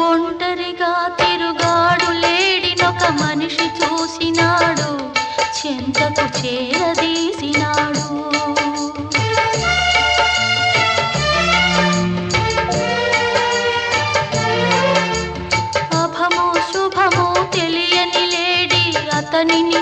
ఒంటరిగా తిరుగాడు లేడినొక మనిషి చూసినాడు, చెంతకు చేరదీసినాడు. అభమో శుభమో తెలియని లేడి అతనిని